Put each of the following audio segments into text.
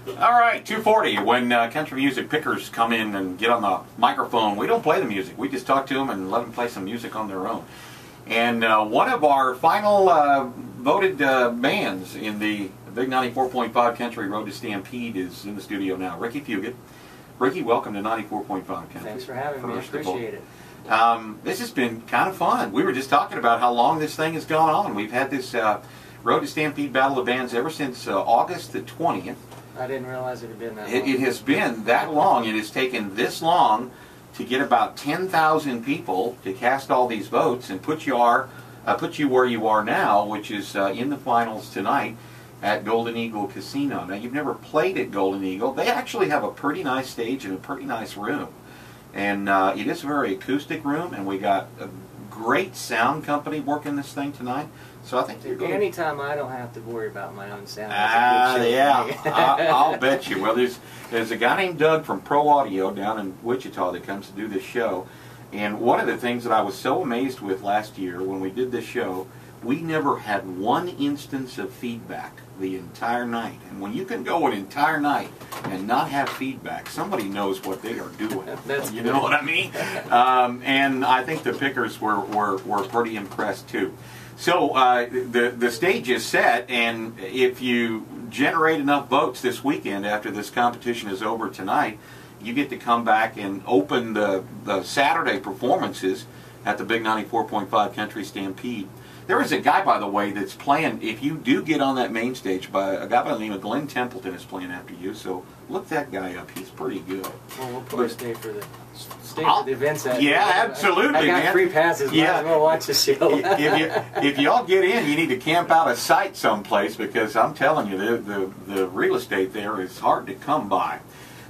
All right, 2:40. When country music pickers come in and get on the microphone, we don't play the music. We just talk to them and let them play some music on their own. And one of our final voted bands in the Big 94.5 Country Road to Stampede is in the studio now. Ricky Fugit. Ricky, welcome to 94.5 Country. Thanks for having me. I appreciate it. This has been kind of fun. We were just talking about how long this thing has gone on. We've had this Road to Stampede Battle of Bands ever since August the 20th. I didn't realize it had been that long. It has been that long. It has taken this long to get about 10,000 people to cast all these votes and put you where you are now, which is in the finals tonight at Golden Eagle Casino. Now, you've never played at Golden Eagle. They actually have a pretty nice stage and a pretty nice room. And it is a very acoustic room, and we got a great sound company working this thing tonight. So I think anytime I don't have to worry about my own sound. Yeah, I'll bet you. Well, there's a guy named Doug from Pro Audio down in Wichita that comes to do this show. And one of the things that I was so amazed with last year when we did this show, we never had one instance of feedback the entire night. And when you can go an entire night and not have feedback, somebody knows what they are doing. You know what I mean? And I think the pickers were pretty impressed too. So the stage is set, and if you generate enough votes this weekend after this competition is over tonight, you get to come back and open the Saturday performances at the Big 94.5 Country Stampede. There is a guy, by the way, that's playing, if you do get on that main stage, a guy by the name of Glenn Templeton is playing after you, so look that guy up. He's pretty good. Well, we'll probably stay for the events. Yeah, absolutely, I got free passes. Yeah. Might as well watch the show. if y'all get in, you need to camp out of sight someplace, because I'm telling you, the real estate there is hard to come by.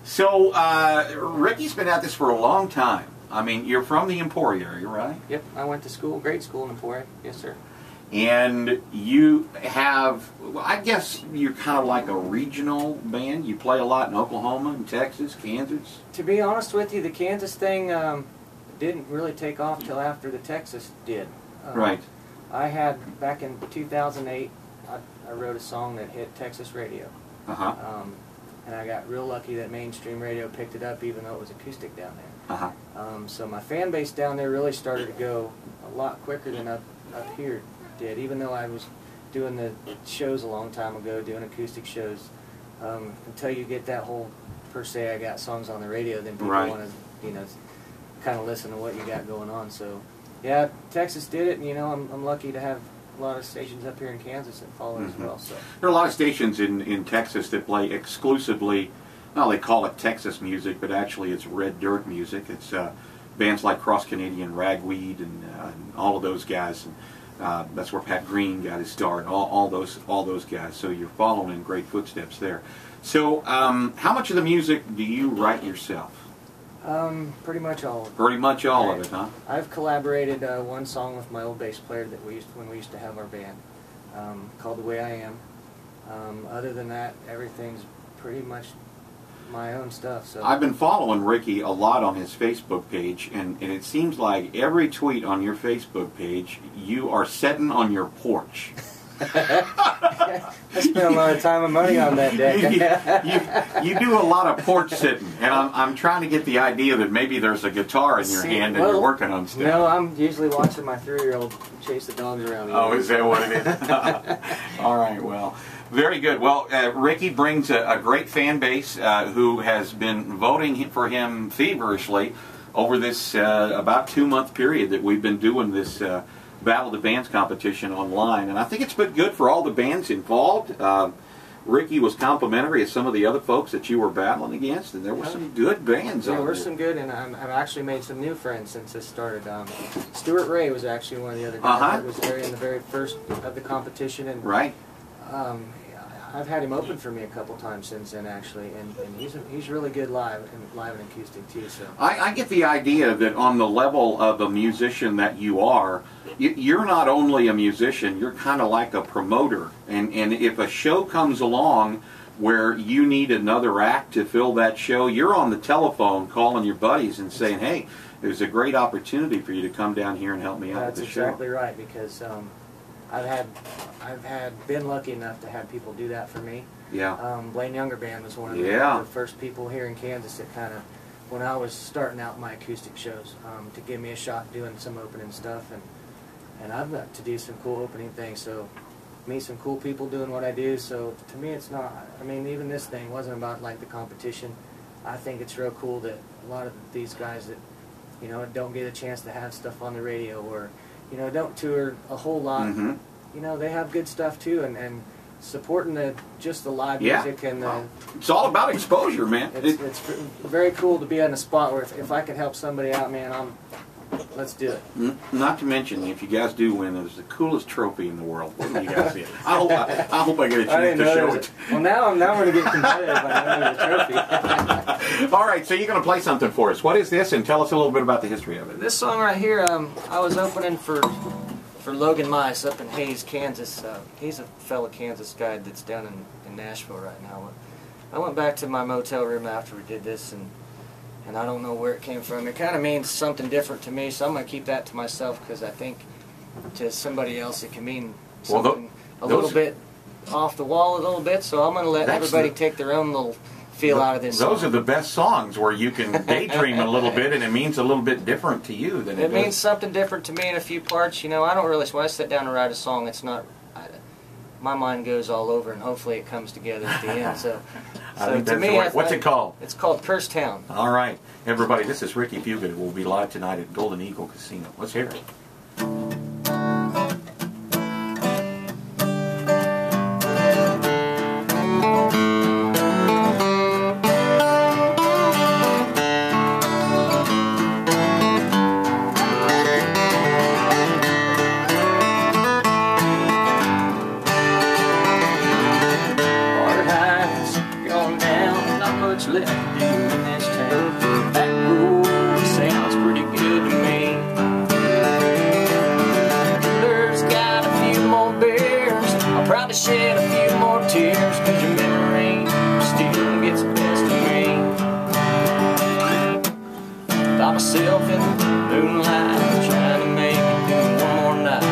So, Ricky's been at this for a long time. I mean, you're from the Emporia area, right? Yep, I went to school, grade school in Emporia. Yes, sir. And you have, I guess you're kind of like a regional band. You play a lot in Oklahoma and Texas, Kansas. To be honest with you, the Kansas thing didn't really take off till after the Texas did. Right. I had, back in 2008, I wrote a song that hit Texas radio. Uh-huh. And I got real lucky that mainstream radio picked it up, even though it was acoustic down there. Uh-huh. So my fan base down there really started to go a lot quicker than up here did, even though I was doing the shows a long time ago, doing acoustic shows. Until you get that whole, per se, I got songs on the radio, then people want to, kind of listen to what you got going on. So, yeah, Texas did it, and, I'm lucky to have a lot of stations up here in Kansas that follow as well. So there are a lot of stations in Texas that play exclusively, well, they call it Texas music, but actually it's red dirt music. It's bands like Cross Canadian Ragweed and all of those guys. And that's where Pat Green got his start. All those guys. So you're following in great footsteps there. So how much of the music do you write yourself? Pretty much all of it. Pretty much all of it, huh? I've collaborated one song with my old bass player that when we used to have our band, called The Way I Am. Other than that, everything's pretty much my own stuff. So I've been following Ricky a lot on his Facebook page, and it seems like every tweet on your Facebook page, you are sitting on your porch. I spent a lot of time and money on that deck. you do a lot of porch sitting, and I'm trying to get the idea that maybe there's a guitar in your hand and you're working on stuff. No, I'm usually watching my 3-year-old chase the dogs around. Oh, is that what it is? All right, well, very good. Well, Ricky brings a great fan base who has been voting for him feverishly over this about 2-month period that we've been doing this Battle of the Bands competition online, and I think it's been good for all the bands involved. Ricky was complimentary of some of the other folks that you were battling against, and there were some good bands. There were some good, and I've actually made some new friends since this started. Stuart Ray was actually one of the other guys that was there in the very first of the competition, and I've had him open for me a couple times since then, actually, and he's really good live and acoustic too. So I get the idea that on the level of a musician that you are, you're not only a musician, you're kind of like a promoter, and if a show comes along where you need another act to fill that show, you're on the telephone calling your buddies and saying, hey, there's a great opportunity for you to come down here and help me out with the show. That's exactly right, because I've been lucky enough to have people do that for me. Yeah. Blaine Younger Band was one of the first people here in Kansas that kind of, when I was starting out my acoustic shows, to give me a shot doing some opening stuff, and I've got to do some cool opening things, so meet some cool people doing what I do. So to me, it's not, I mean, even this thing wasn't about like the competition. I think it's real cool that a lot of these guys that, you know, don't get a chance to have stuff on the radio, or, you know, don't tour a whole lot, you know, they have good stuff too, and supporting just the live music and the... It's all about exposure, man. It's very cool to be on a spot where if I can help somebody out, man, let's do it. Not to mention, if you guys do win, it's the coolest trophy in the world. What do you guys see? I hope I get a chance to show it. Well, now I'm going to get competitive by knowing the trophy. All right, so you're going to play something for us. What is this, and tell us a little bit about the history of it. This song right here, I was opening for Logan Mice up in Hayes, Kansas. He's a fellow Kansas guy that's down in Nashville right now. I went back to my motel room after we did this, and I don't know where it came from. It kind of means something different to me, so I'm going to keep that to myself, because I think to somebody else it can mean something a little bit off the wall a little bit, so I'm going to let everybody take their own little feel out of this Those song. are the best songs where you can daydream a little bit and it means a little bit different to you than it means something different to me in a few parts. You know, I don't really, when I sit down and write a song, it's not, my mind goes all over, and hopefully it comes together at the end. So to me, what's it called? It's called Cursed Town. All right, everybody, this is Ricky Fugit. We'll be live tonight at Golden Eagle Casino. Let's hear it. Left to do in this town. That road sounds pretty good to me. There's got a few more beers. I'll probably shed a few more tears, 'cause your memory still gets the best of me. Found myself in the moonlight, trying to make it through one more night.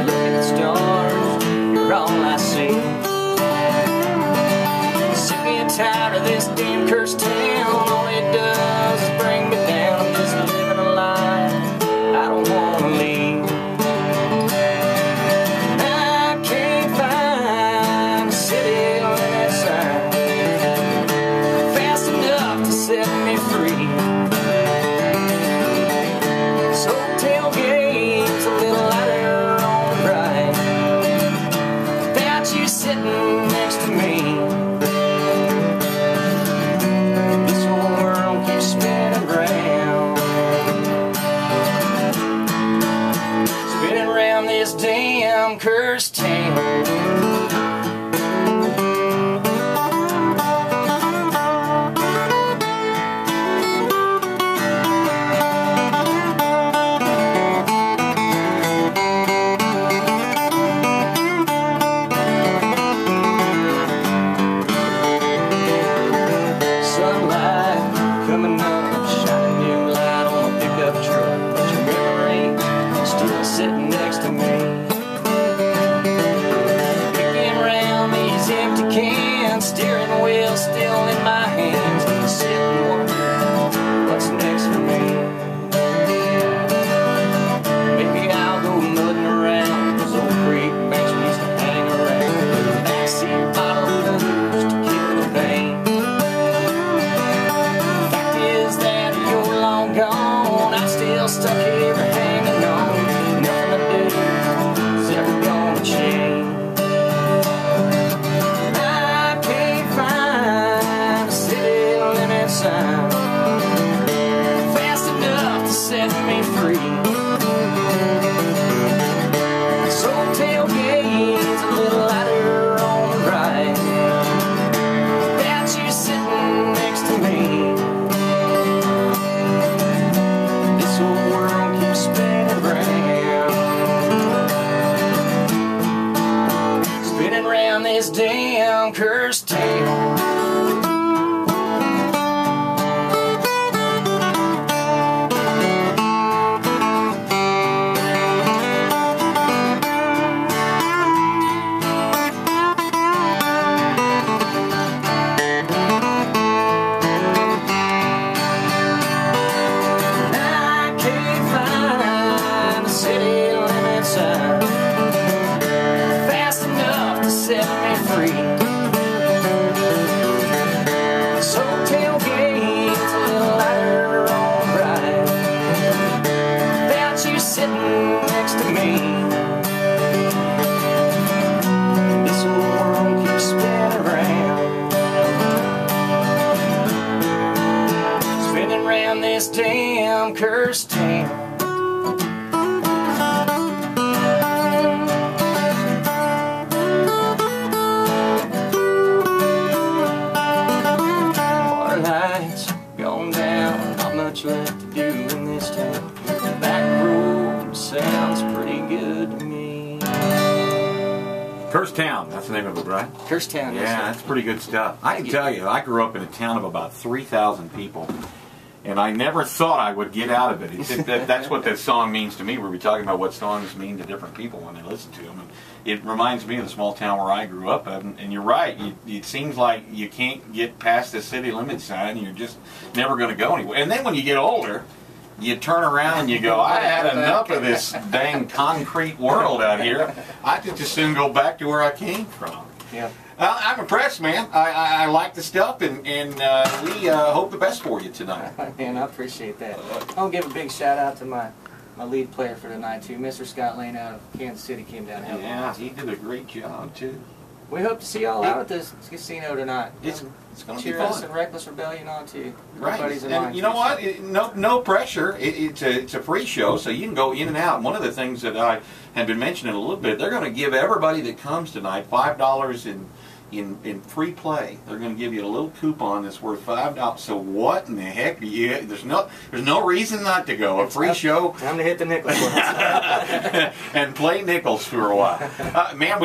Look at the stars, you're all I see. Tired of this damn cursed town. All it does is bring me down. I'm just living a life I don't want to leave. I can't find a city limit sign fast enough to set me free. So tailgate's a little lighter on the right without you sitting next to me. This damn cursed town. Sunlight coming up, shining new light on a pickup truck, but your memory still sitting next to me. Picking around these empty cans, steering wheel still in my hands, sit and wonder what's next for me. Maybe I'll go mudding around those old creek banks we used to hang around, backseat bottle of booze to kill the pain. Fact is that you're long gone, I'm still stuck here hanging on. Fast enough to set me free. So tailgate's a little lighter on the right without you sitting next to me. This whole world keeps spinning round, spinning round this damn cursed town. free. So tailgate's a little lighter on right without you sitting next to me. This world keeps spinning around, spinning around this damn cursed town. Gone down, not much left to do in this town. Back road sounds pretty good to me. Cursed Town, that's the name of it, right? Cursed Town, yeah, yes, sir. that's pretty good stuff. I can tell you, I grew up in a town of about 3,000 people, and I never thought I would get out of it. That's what that song means to me. We're talking about what songs mean to different people when they listen to them. And it reminds me of the small town where I grew up, and you're right. It seems like you can't get past the city limit sign, and you're just never going to go anywhere. And then when you get older, you turn around and you go, I had enough of this dang concrete world out here. I just as soon go back to where I came from. Yeah. I'm impressed, man. I like the stuff, and we hope the best for you tonight. Man, I appreciate that. I'll give a big shout out to my lead player for tonight too, Mr. Scott Lane out of Kansas City, came down and helped. Yeah, he did a great job too. We hope to see y'all out at this casino tonight. It's going to be cheer fun. us and Reckless Rebellion on too. Right, And you know what? No pressure. It's a free show, so you can go in and out. And one of the things that I had been mentioning a little bit, they're going to give everybody that comes tonight $5 in free play. They're going to give you a little coupon that's worth $5. So what in the heck? There's no reason not to go. A free show. Time to hit the nickels. And play nickels for a while. Man,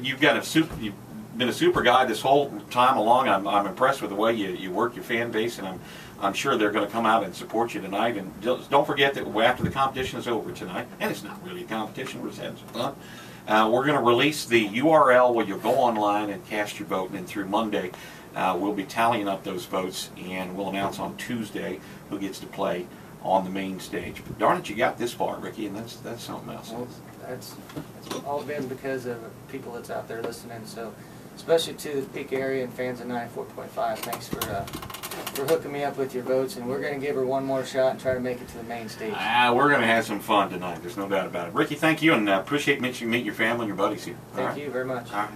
you've been a super guy this whole time along. I'm impressed with the way you work your fan base, and I'm sure they're going to come out and support you tonight. And don't forget that after the competition is over tonight, and it's not really a competition, we're just having some fun. We're going to release the URL where you'll go online and cast your vote, and then through Monday we'll be tallying up those votes, and we'll announce on Tuesday who gets to play on the main stage. But darn it, you got this far, Ricky, and that's something else. Well, that's all been because of people that's out there listening. So, especially to the Peak area and fans of 94.5, thanks for hooking me up with your votes, and we're going to give her one more shot and try to make it to the main stage. We're going to have some fun tonight. There's no doubt about it. Ricky, thank you, and appreciate meeting your family and your buddies here. Thank you very much. All right.